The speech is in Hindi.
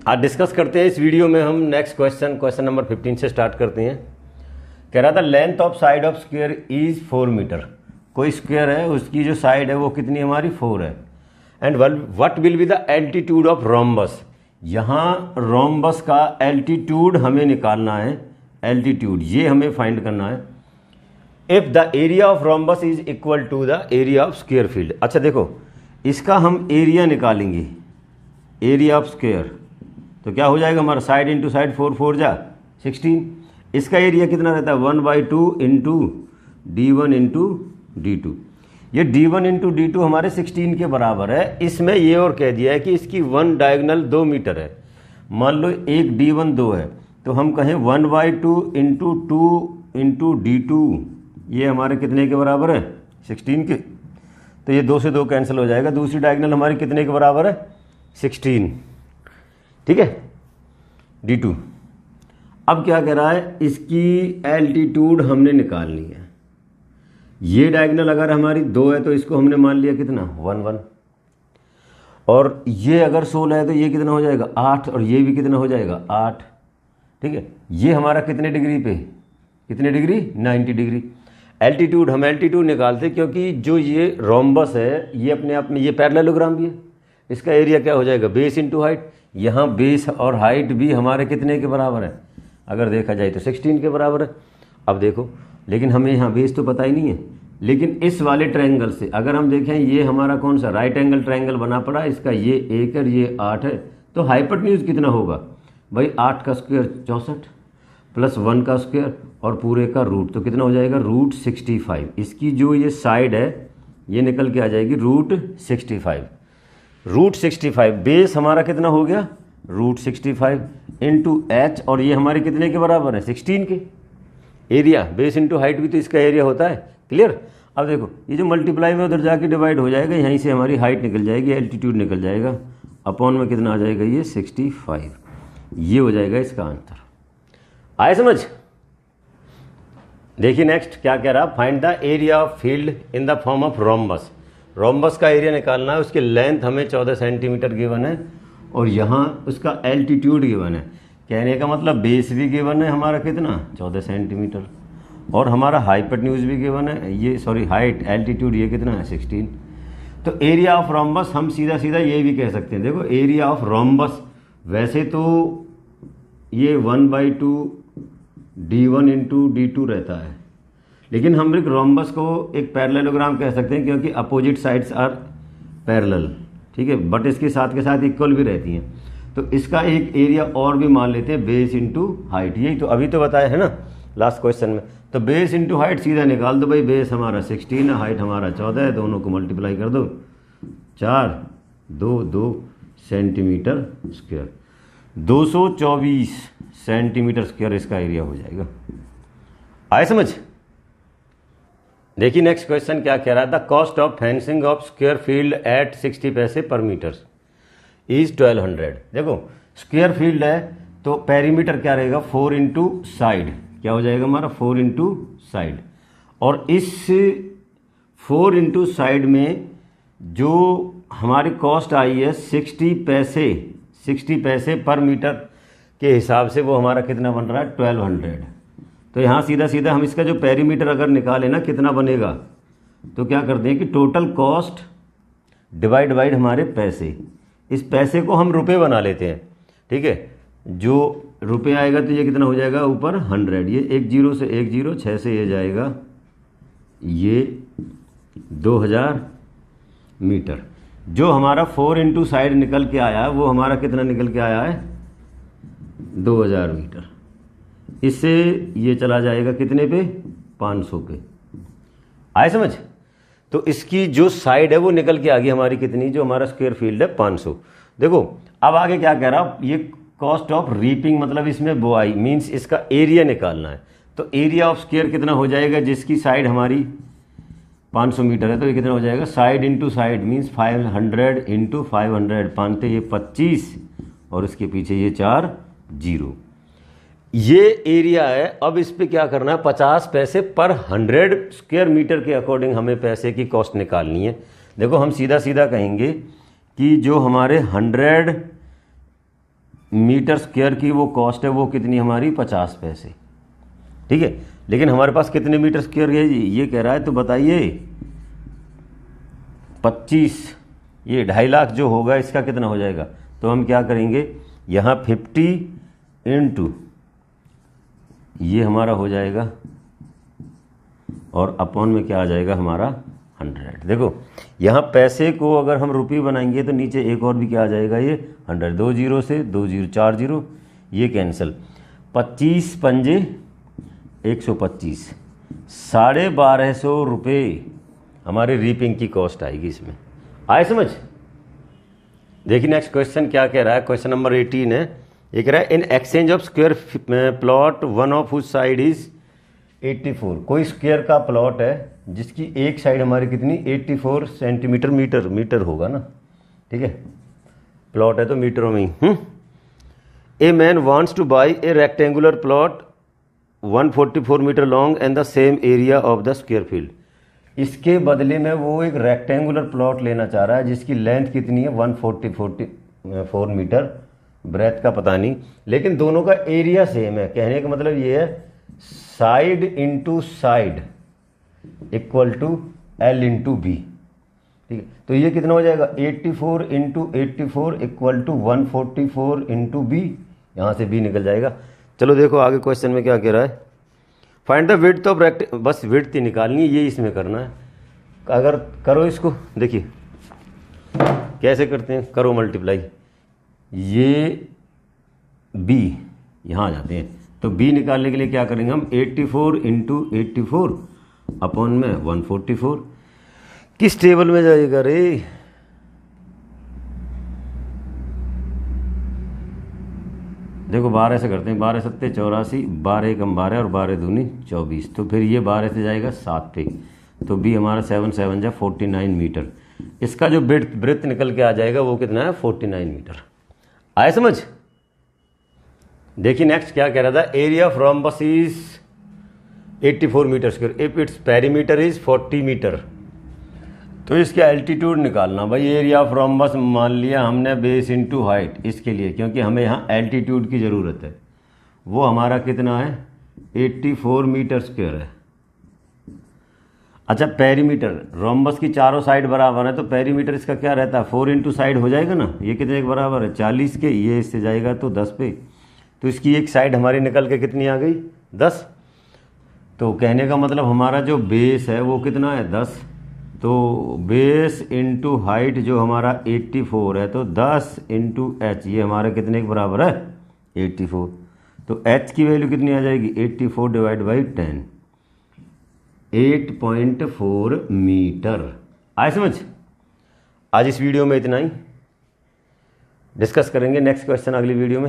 आज डिस्कस करते हैं इस वीडियो में हम नेक्स्ट क्वेश्चन नंबर 15 से स्टार्ट करते हैं। कह रहा था length of side of square is 4 metre. कोई स्क्वायर है, उसकी जो साइड है वो कितनी हमारी 4 है। And what will be the altitude of rhombus. यहाँ रोम्बस का एल्टीट्यूड हमें निकालना है, एल्टीट्यूड ये हमें फाइंड करना है। If the area of rhombus is equal to the area of square field. अच्छा देखो, इसका हम एरिया निकालेंगे, एरिया ऑफ स्क्वायर, तो क्या हो जाएगा हमारा साइड इंटू साइड 4 4 जा 16। इसका एरिया कितना रहता है 1/2 इंटू D1 इंटू D2। ये D1 इंटू D2 हमारे 16 के बराबर है। इसमें ये और कह दिया है कि इसकी 1 डायगोनल 2 मीटर है। मान लो एक D1 2 है, तो हम कहें 1/2 इंटू 2 इंटू D2, ये हमारे कितने के बराबर है 16 के। तो ये 2 से 2 कैंसिल हो जाएगा। दूसरी डायगोनल हमारी कितने के बराबर है 16, ठीक है D2। अब क्या कह रहा है, इसकी एल्टीट्यूड हमने निकालनी है। ये डायगोनल अगर हमारी 2 है तो इसको हमने मान लिया कितना 1 1, और ये अगर 16 है तो ये कितना हो जाएगा 8, और ये भी कितना हो जाएगा 8, ठीक है। ये हमारा कितने डिग्री पे, कितने डिग्री 90 डिग्री। एल्टीट्यूड हम एल्टीट्यूड निकालते क्योंकि जो ये रोम्बस है ये अपने आप में ये पैरेललोग्राम भी है। इसका एरिया क्या हो जाएगा बेस इंटू हाइट। यहाँ बेस और हाइट भी हमारे कितने के बराबर है, अगर देखा जाए तो 16 के बराबर है। अब देखो, लेकिन हमें यहाँ बेस तो पता ही नहीं है, लेकिन इस वाले ट्रायंगल से अगर हम देखें, ये हमारा कौन सा राइट एंगल ट्रायंगल बना पड़ा, इसका ये 1 और ये 8 है, तो हाइपोटेन्यूज कितना होगा भाई 8 का स्क्वायर 64 प्लस 1 का स्क्वायर और पूरे का रूट, तो कितना हो जाएगा √65। इसकी जो ये साइड है ये निकल के आ जाएगी √65। √65 बेस हमारा कितना हो गया √65 इंटू एच, और ये हमारे कितने के बराबर है 16 के। एरिया बेस इंटू हाइट भी तो इसका एरिया होता है, क्लियर। अब देखो ये जो मल्टीप्लाई में उधर जाके डिवाइड हो जाएगा, यहीं से हमारी हाइट निकल जाएगी, एल्टीट्यूड निकल जाएगा, अपॉन में कितना आ जाएगा ये 65। ये हो जाएगा इसका आंसर। आए समझ। देखिए नेक्स्ट क्या कह रहा, find the area of field in the form of rhombus. Rhombus का एरिया निकालना है, उसकी लेंथ हमें 14 सेंटीमीटर गिवन है और यहाँ उसका एल्टीट्यूड गिवन है। कहने का मतलब बेस भी गिवन है हमारा कितना 14 सेंटीमीटर, और हमारा हाइपोटेन्यूज भी गिवन है, ये सॉरी हाइट एल्टीट्यूड ये कितना है 16। तो एरिया ऑफ रोम्बस हम सीधा सीधा ये भी कह सकते हैं। देखो एरिया ऑफ रोम्बस वैसे तो ये 1/2 D1 इंटू D2 रहता है, लेकिन हम एक रोम्बस को एक पैरेललोग्राम कह सकते हैं क्योंकि अपोजिट साइड्स आर पैरेलल, ठीक है, बट इसके साथ के साथ इक्वल भी रहती हैं। तो इसका एक एरिया और भी मान लेते हैं बेस इंटू हाइट। यही तो अभी तो बताया है ना लास्ट क्वेश्चन में। तो बेस इंटू हाइट सीधा निकाल दो भाई, बेस हमारा 16 है, हाइट हमारा 14 है, दोनों को मल्टीप्लाई कर दो 4 2 2 सेंटीमीटर स्क्वायर, 224 सेंटीमीटर स्क्वायर इसका एरिया हो जाएगा। आए समझ। देखिए नेक्स्ट क्वेश्चन क्या कह रहा था, cost of fencing of square field at 60 पैसे पर मीटर इज 1200। देखो स्क्वायर फील्ड है तो पेरीमीटर क्या रहेगा 4 इंटू साइड, क्या हो जाएगा हमारा 4 इंटू साइड, और इस 4 इंटू साइड में जो हमारी कॉस्ट आई है 60 पैसे पर मीटर के हिसाब से, वो हमारा कितना बन रहा है 1200। तो यहाँ सीधा सीधा हम इसका जो पेरीमीटर अगर निकालें ना कितना बनेगा, तो क्या करते हैं कि टोटल कॉस्ट डिवाइड हमारे पैसे, इस पैसे को हम रुपए बना लेते हैं, ठीक है। जो रुपए आएगा तो ये कितना हो जाएगा ऊपर 100, ये 1 0 से 1 0 6 से ये जाएगा ये 2000 मीटर। जो हमारा 4 इंटू साइड निकल के आया है वो हमारा कितना निकल के आया है 2000 मीटर। इससे ये चला जाएगा कितने पे 500 पे। आए समझ। तो इसकी जो साइड है वो निकल के आ गई हमारी कितनी, जो हमारा स्क्वायर फील्ड है 500। देखो अब आगे क्या कह रहा, ये कॉस्ट ऑफ रीपिंग मतलब इसमें बोआई मीन्स इसका एरिया निकालना है। तो एरिया ऑफ स्क्वायर कितना हो जाएगा, जिसकी साइड हमारी 500 मीटर है, तो ये कितना हो जाएगा side into side means 500 into 500, 5 ये 25 और इसके पीछे ये 4 0। ये एरिया है। अब इस पे क्या करना है 50 पैसे पर 100 स्क्वायर मीटर के अकॉर्डिंग हमें पैसे की कॉस्ट निकालनी है। देखो हम सीधा सीधा कहेंगे कि जो हमारे 100 मीटर स्क्वायर की वो कॉस्ट है वो कितनी हमारी 50 पैसे, ठीक है। लेकिन हमारे पास कितने मीटर स्क्वायर है जी, ये कह रहा है, तो बताइए 25, ये 2.5 लाख जो होगा इसका कितना हो जाएगा। तो हम क्या करेंगे, यहाँ 50 इंटू ये हमारा हो जाएगा और अपॉन में क्या आ जाएगा हमारा 100। देखो यहाँ पैसे को अगर हम रुपये बनाएंगे तो नीचे एक और भी क्या आ जाएगा, ये 100, 2 जीरो से 2 जीरो 4 जीरो, ये कैंसिल, 25 पंजे 125, 1250 रुपये हमारे रीपिंग की कॉस्ट आएगी इसमें। आए समझ। देखिए नेक्स्ट क्वेश्चन क्या कह रहा है, क्वेश्चन नंबर 18 है। ये कह रहा है in exchange of square plot one of whose side is 84। कोई स्क्वायर का प्लॉट है जिसकी एक साइड हमारी कितनी 84 सेंटीमीटर, मीटर होगा ना, ठीक है, प्लॉट है तो मीटरों में ही। A man wants to buy a rectangular plot 144 metre long and the same area of the square field. इसके बदले में वो एक रेक्टेंगुलर प्लॉट लेना चाह रहा है जिसकी लेंथ कितनी है 144 मीटर, ब्रेथ का पता नहीं, लेकिन दोनों का एरिया सेम है। कहने का मतलब ये है side into side equal to L into B, ठीक है। तो ये कितना हो जाएगा 84 into 84 equal to 144 into B, यहाँ से बी निकल जाएगा। चलो देखो आगे क्वेश्चन में क्या कह रहा है, find the width of rectangle, बस विड्थ ही निकालनी है, ये इसमें करना है। अगर करो इसको, देखिए कैसे करते हैं, करो मल्टीप्लाई, ये बी यहाँ आ जाते हैं, तो बी निकालने के लिए क्या करेंगे हम 84 इंटू 84 अपॉन में 144। किस टेबल में जाएगा रे, देखो 12 से करते हैं, 12 सत्ते 84, 12 कम 12 और 12 दूनी 24, तो फिर ये 12 से जाएगा 7 पे, तो बी हमारा 7 7 जा 49 मीटर। इसका जो ब्रेथ निकल के आ जाएगा वो कितना है 49 मीटर। आए समझ। देखिए नेक्स्ट क्या कह रहा था, area of rhombus is 84 metre square if it's perimeter is 40 metre. तो इसका एल्टीट्यूड निकालना भाई, एरिया ऑफ रोम्बस मान लिया हमने बेस इनटू हाइट, इसके लिए क्योंकि हमें यहाँ एल्टीट्यूड की ज़रूरत है, वो हमारा कितना है 84 मीटर स्क्वायर है। अच्छा पेरीमीटर, रोम्बस की चारों साइड बराबर है तो पेरीमीटर इसका क्या रहता है 4 इंटू साइड हो जाएगा ना, ये कितने के बराबर है 40 के, ये इससे जाएगा तो 10 पे, तो इसकी एक साइड हमारी निकल के कितनी आ गई 10। तो कहने का मतलब हमारा जो बेस है वो कितना है 10, तो बेस इंटू हाइट जो हमारा 84 है तो 10 इंटू एच, ये हमारा कितने के बराबर है 84, तो एच की वैल्यू कितनी आ जाएगी 84 डिवाइड बाई 10, 8.4 मीटर। आए समझ। आज इस वीडियो में इतना ही, डिस्कस करेंगे नेक्स्ट क्वेश्चन अगली वीडियो में।